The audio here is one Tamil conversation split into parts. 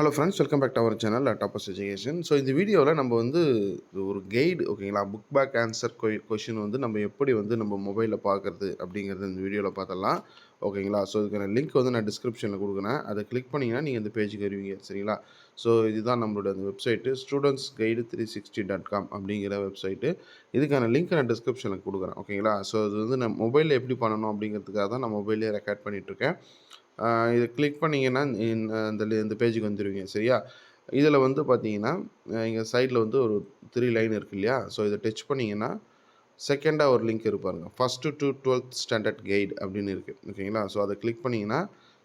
Hello friends, welcome back to our channel Toppers Education. So இந்த வீடியோவில் நம்ம வந்து ஒரு கைடு, ஓகேங்களா, புக் பேக் ஆன்சர் கொஷின் வந்து நம்ம எப்படி வந்து நம்ம மொபைலில் பார்க்குறது அப்படிங்கிறது இந்த வீடியோவில் பார்த்தலாம். ஓகேங்களா. ஸோ இதுக்கான லிங்க் வந்து நான் டிஸ்கிரிப்ஷனில் கொடுக்குறேன். அதை கிளிக் பண்ணிங்கன்னா நீங்கள் இந்த பேஜுக்கு வருவீங்க. சரிங்களா. ஸோ இதுதான் நம்மளோட அந்த வெப்சைட்டு studentsguide360.com அப்படிங்கிற வெப்சைட்டு. இதுக்கான லிங்க் நான் டிஸ்கிரிப்ஷனில் கொடுக்குறேன். ஓகேங்களா. ஸோ இது வந்து நான் மொபைலில் எப்படி பண்ணணும் அப்படிங்கிறதுக்காக தான் நான் மொபைலே ரெக்கார்ட் பண்ணிகிட்ருக்கேன். இதை கிளிக் பண்ணிங்கன்னா இந்த பேஜுக்கு வந்துடுவீங்க. சரியா. இதில் வந்து பார்த்தீங்கன்னா இங்கே சைடில் வந்து ஒரு 3 லைன் இருக்குது இல்லையா. ஸோ இதை டச் பண்ணிங்கன்னா செகண்டாக ஒரு லிங்க் இருப்பாருங்க. First to 12th standard guide அப்படின்னு இருக்குது. ஓகேங்களா. ஸோ அதை கிளிக் பண்ணிங்கன்னா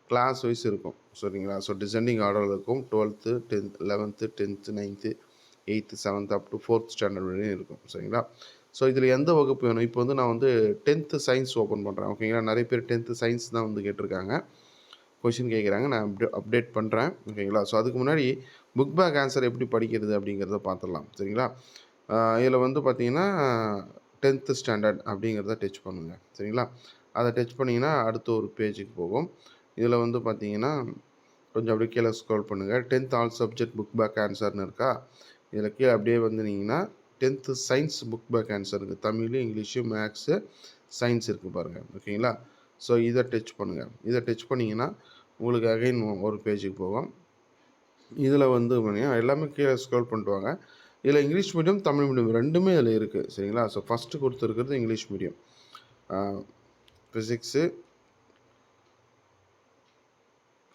கிளாஸ் வைஸ் இருக்கும். சரிங்களா. ஸோ டிசெண்டிங் ஆர்டரில் இருக்கும். 12th 10th 11th 10th 9th 8th 7th up to 4th standard வரையும் இருக்கும். சரிங்களா. ஸோ இதில் எந்த வகுப்பு வேணும்? இப்போ வந்து நான் வந்து 10th சயின்ஸ் ஓப்பன் பண்ணுறேன். ஓகேங்களா. நிறைய பேர் 10th சயின்ஸ் தான் வந்து கேட்டிருக்காங்க, கொஷின் கேட்குறாங்க. நான் அப்டேட் பண்ணுறேன். ஓகேங்களா. ஸோ அதுக்கு முன்னாடி புக் பேக் ஆன்சர் எப்படி படிக்கிறது அப்படிங்கிறத பார்த்துடலாம். சரிங்களா. இதில் வந்து பார்த்தீங்கன்னா 10th ஸ்டாண்டர்ட் அப்படிங்கிறத டச் பண்ணுங்கள். சரிங்களா. அதை டச் பண்ணிங்கன்னா அடுத்த ஒரு பேஜுக்கு போகும். இதில் வந்து பார்த்தீங்கன்னா கொஞ்சம் அப்படியே கீழே ஸ்க்ரோல் பண்ணுங்கள். 10th all subject book back ஆன்சர்னு இருக்கா. இதில் கீழே அப்படியே வந்தீங்கன்னா 10th science book back answer இருக்குது. தமிழ், இங்கிலீஷு, மேக்ஸு, சயின்ஸ் இருக்குது பாருங்கள். ஓகேங்களா. ஸோ இதை டச் பண்ணுங்கள். இதை டச் பண்ணிங்கன்னா உங்களுக்கு அகைன் ஒரு பேஜுக்கு போகும். இதில் வந்து பார்த்தீங்கன்னா எல்லாமே கீழே ஸ்க்ரோல் பண்ணிட்டு வாங்க. இதில் இங்கிலீஷ் மீடியம், தமிழ் மீடியம் ரெண்டுமே இதில் இருக்குது. சரிங்களா. ஸோ ஃபஸ்ட்டு கொடுத்துருக்கிறது English medium, physics,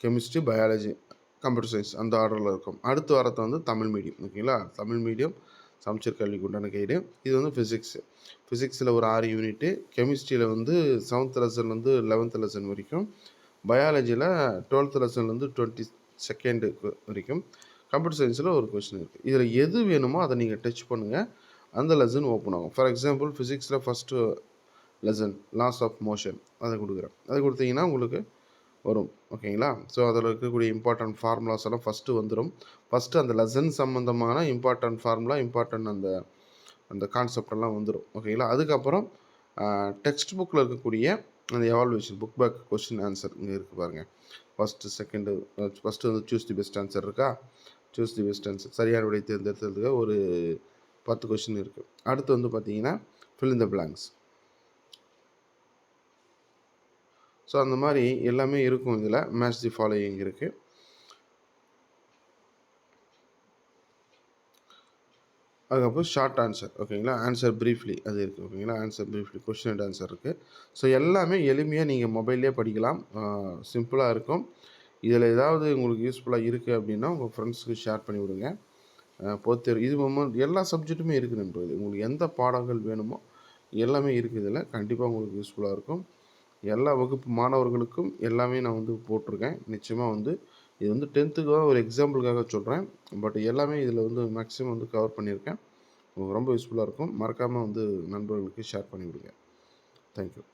chemistry, biology, computer science அந்த ஆர்டரில் இருக்கும். அடுத்து வரது வந்து தமிழ் மீடியம். ஓகேங்களா. தமிழ் மீடியம் சமச்சீர் கல்விக்கு உண்டான கைடு. இது வந்து ஃபிசிக்ஸில் ஒரு 6 யூனிட்டு, கெமிஸ்ட்ரியில் வந்து 7th லெசன்லேருந்து 11th லெசன் வரைக்கும், பயாலஜியில் 12th லெசன்லேருந்து 22nd வரைக்கும், கம்ப்யூட்டர் சயின்ஸில் ஒரு கொஸ்டின் இருக்குது. இதில் எது வேணுமோ அதை நீங்கள் டச் பண்ணுங்கள், அந்த லெசன் ஓப்பன் ஆகும். ஃபார் எக்ஸாம்பிள் ஃபிசிக்ஸில் first lesson laws of motion அதை கொடுக்குறேன். அதை கொடுத்தீங்கன்னா உங்களுக்கு வரும். ஓகேங்களா. ஸோ அதில் இருக்கக்கூடிய இம்பார்ட்டன்ட் ஃபார்முலாஸ் எல்லாம் ஃபஸ்ட்டு வந்துடும். ஃபஸ்ட்டு அந்த லெசன் சம்மந்தமான இம்பார்ட்டன்ட் ஃபார்முலா, இம்பார்ட்டன்ட் அந்த கான்செப்டெல்லாம் வந்துடும். ஓகேங்களா. அதுக்கப்புறம் டெக்ஸ்ட் புக்கில் இருக்கக்கூடிய அந்த எவால்வேஷன் புக் பேக் கொஸ்டின் ஆன்சர் இங்கே இருக்குது பாருங்கள். ஃபஸ்ட்டு வந்து சூஸ் தி பெஸ்ட் ஆன்சர் இருக்கா. சூஸ் தி பெஸ்ட் ஆன்சர் சரியான விடை தேர்ந்தெடுத்ததுக்கு ஒரு 10 கொஸ்டின் இருக்குது. அடுத்து வந்து பார்த்தீங்கன்னா fill in the blanks. So அந்த மாதிரி எல்லாமே இருக்கும். இதில் மேட்ச் தி ஃபாலோயிங் இருக்குது. அதுக்கப்புறம் ஷார்ட் ஆன்சர். ஓகேங்களா. ஆன்சர் ப்ரீஃப்லி அது இருக்குது. ஓகேங்களா. Answer briefly question and answer இருக்குது. ஸோ எல்லாமே எளிமையாக நீங்கள் மொபைல்லே படிக்கலாம். சிம்பிளாக இருக்கும். இதில் ஏதாவது உங்களுக்கு யூஸ்ஃபுல்லாக இருக்குது அப்படின்னா உங்கள் ஃப்ரெண்ட்ஸுக்கு ஷேர் பண்ணி விடுங்க. பொறுத்தவரை இது எல்லா சப்ஜெக்ட்டுமே இருக்குது நண்பர்களே. உங்களுக்கு எந்த பாடங்கள் வேணுமோ எல்லாமே இருக்குது. இதில் கண்டிப்பாக உங்களுக்கு யூஸ்ஃபுல்லாக இருக்கும். எல்லா வகுப்பு மாணவர்களுக்கும் எல்லாமே நான் வந்து போட்டிருக்கேன். நிச்சயமாக வந்து இது வந்து 10th ஒரு எக்ஸாம்பிளுக்காக சொல்கிறேன். பட் எல்லாமே இதில் வந்து மேக்ஸிமம் வந்து கவர் பண்ணியிருக்கேன். உங்களுக்கு ரொம்ப யூஸ்ஃபுல்லாக இருக்கும். மறக்காமல் வந்து நண்பர்களுக்கு ஷேர் பண்ணிவிடுங்க. தேங்க்யூ.